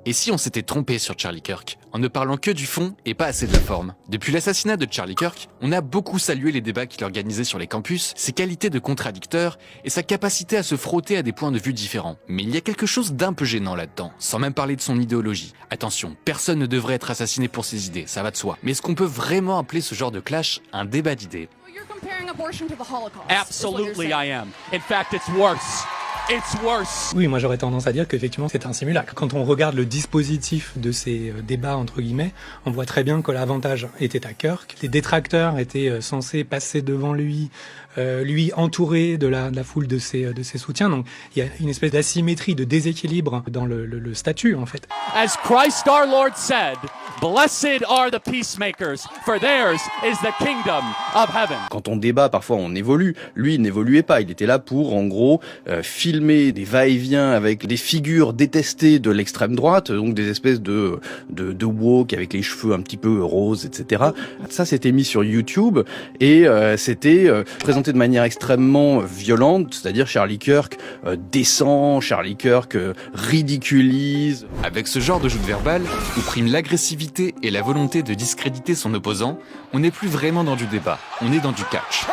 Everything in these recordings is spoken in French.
Et si on s'était trompé sur Charlie Kirk, en ne parlant que du fond et pas assez de la forme? Depuis l'assassinat de Charlie Kirk, on a beaucoup salué les débats qu'il organisait sur les campus, ses qualités de contradicteur et sa capacité à se frotter à des points de vue différents. Mais il y a quelque chose d'un peu gênant là-dedans, sans même parler de son idéologie. Attention, personne ne devrait être assassiné pour ses idées, ça va de soi. Mais est-ce qu'on peut vraiment appeler ce genre de clash un débat d'idées? Absolutely I am. In fact, it's worse. It's worse. Oui, moi j'aurais tendance à dire qu'effectivement c'est un simulacre. Quand on regarde le dispositif de ces débats entre guillemets, on voit très bien que l'avantage était à Kirk. Les détracteurs étaient censés passer devant lui, lui entouré de la foule de ses soutiens. Donc il y a une espèce d'asymétrie, de déséquilibre dans le statut en fait. As Christ our Lord said, blessed are the peacemakers, for theirs is the kingdom of heaven. Quand on débat, parfois on évolue. Lui, il n'évoluait pas. Il était là pour, en gros, filmer des va-et-vient avec des figures détestées de l'extrême droite, donc des espèces de woke avec les cheveux un petit peu roses, etc. Ça, c'était mis sur YouTube et c'était présenté de manière extrêmement violente, c'est-à-dire Charlie Kirk descend, Charlie Kirk ridiculise. Avec ce genre de jeu de verbal, où prime l'agressivité et la volonté de discréditer son opposant, on n'est plus vraiment dans du débat, on est dans du catch.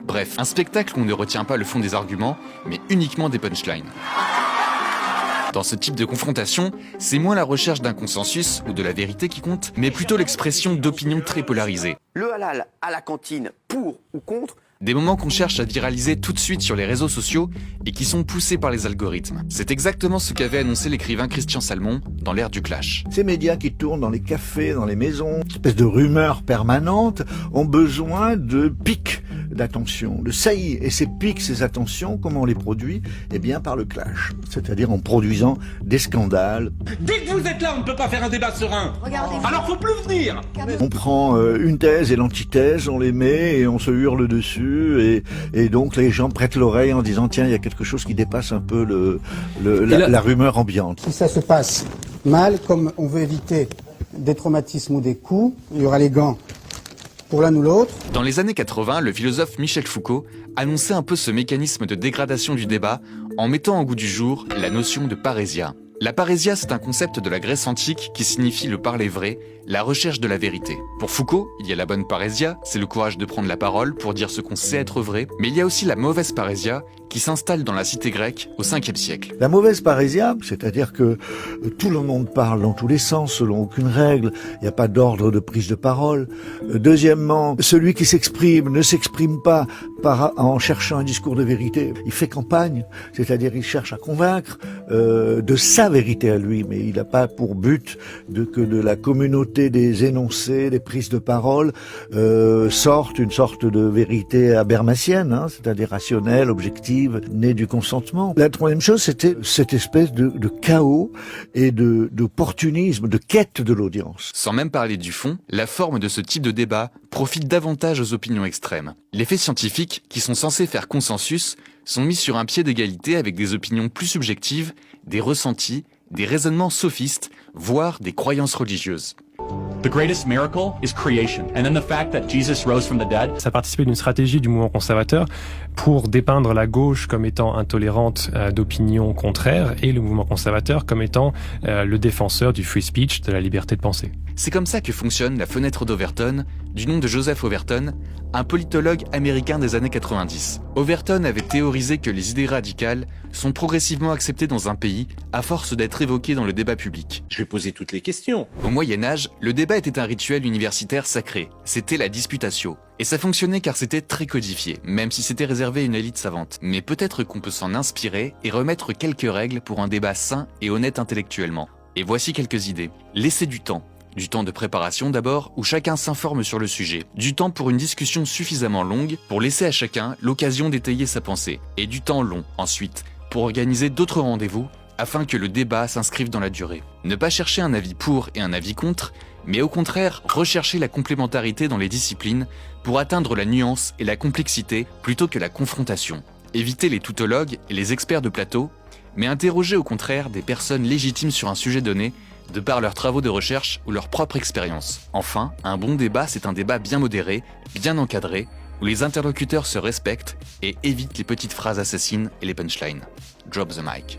Bref, un spectacle où on ne retient pas le fond des arguments, mais uniquement des punchlines. Dans ce type de confrontation, c'est moins la recherche d'un consensus ou de la vérité qui compte, mais plutôt l'expression d'opinions très polarisées. Le halal à la cantine, pour ou contre? Des moments qu'on cherche à viraliser tout de suite sur les réseaux sociaux et qui sont poussés par les algorithmes. C'est exactement ce qu'avait annoncé l'écrivain Christian Salmon dans l'ère du clash. Ces médias qui tournent dans les cafés, dans les maisons, une espèce de rumeurs permanentes, ont besoin de pics d'attention, de saillies. Et ces pics, ces attentions, comment on les produit? Eh bien par le clash, c'est-à-dire en produisant des scandales. Dès que vous êtes là, on ne peut pas faire un débat serein. Alors faut plus venir. On prend une thèse et l'antithèse, on les met et on se hurle dessus et donc les gens prêtent l'oreille en disant tiens, il y a quelque chose qui dépasse un peu la rumeur ambiante. Si ça se passe mal, comme on veut éviter des traumatismes ou des coups, il y aura les gants pour l'un ou l'autre. Dans les années 80, le philosophe Michel Foucault annonçait un peu ce mécanisme de dégradation du débat en mettant en goût du jour la notion de parésia. La parésia, c'est un concept de la Grèce antique qui signifie le parler vrai, la recherche de la vérité. Pour Foucault, il y a la bonne parésia, c'est le courage de prendre la parole pour dire ce qu'on sait être vrai, mais il y a aussi la mauvaise parésia qui s'installe dans la cité grecque au 5e siècle. La mauvaise parésia, c'est-à-dire que tout le monde parle dans tous les sens, selon aucune règle, il n'y a pas d'ordre de prise de parole. Deuxièmement, celui qui s'exprime ne s'exprime pas en cherchant un discours de vérité. Il fait campagne, c'est-à-dire il cherche à convaincre de sa vérité à lui, mais il n'a pas pour but que de la communauté des énoncés, des prises de parole, sorte une sorte de vérité habermasienne, c'est-à-dire rationnelle, objective, née du consentement. La troisième chose, c'était cette espèce de chaos et d'opportunisme, de quête de l'audience. Sans même parler du fond, la forme de ce type de débat profite davantage aux opinions extrêmes. Les faits scientifiques, qui sont censés faire consensus, sont mis sur un pied d'égalité avec des opinions plus subjectives, des ressentis, des raisonnements sophistes, voire des croyances religieuses. The greatest miracle is creation. And then the fact that Jesus rose from the dead. Ça participait d'une stratégie du mouvement conservateur pour dépeindre la gauche comme étant intolérante d'opinions contraires et le mouvement conservateur comme étant le défenseur du free speech, de la liberté de penser. C'est comme ça que fonctionne la fenêtre d'Overton, du nom de Joseph Overton, un politologue américain des années 90. Overton avait théorisé que les idées radicales sont progressivement acceptées dans un pays à force d'être évoquées dans le débat public. Je vais poser toutes les questions. Au Moyen-Âge, le débat était un rituel universitaire sacré. C'était la disputatio. Et ça fonctionnait car c'était très codifié, même si c'était réservé à une élite savante. Mais peut-être qu'on peut s'en inspirer et remettre quelques règles pour un débat sain et honnête intellectuellement. Et voici quelques idées. Laissez du temps. Du temps de préparation d'abord, où chacun s'informe sur le sujet. Du temps pour une discussion suffisamment longue, pour laisser à chacun l'occasion d'étayer sa pensée. Et du temps long, ensuite, pour organiser d'autres rendez-vous, afin que le débat s'inscrive dans la durée. Ne pas chercher un avis pour et un avis contre, mais au contraire, rechercher la complémentarité dans les disciplines pour atteindre la nuance et la complexité plutôt que la confrontation. Éviter les tautologues et les experts de plateau, mais interroger au contraire des personnes légitimes sur un sujet donné, de par leurs travaux de recherche ou leur propre expérience. Enfin, un bon débat, c'est un débat bien modéré, bien encadré, où les interlocuteurs se respectent et évitent les petites phrases assassines et les punchlines. Drop the mic.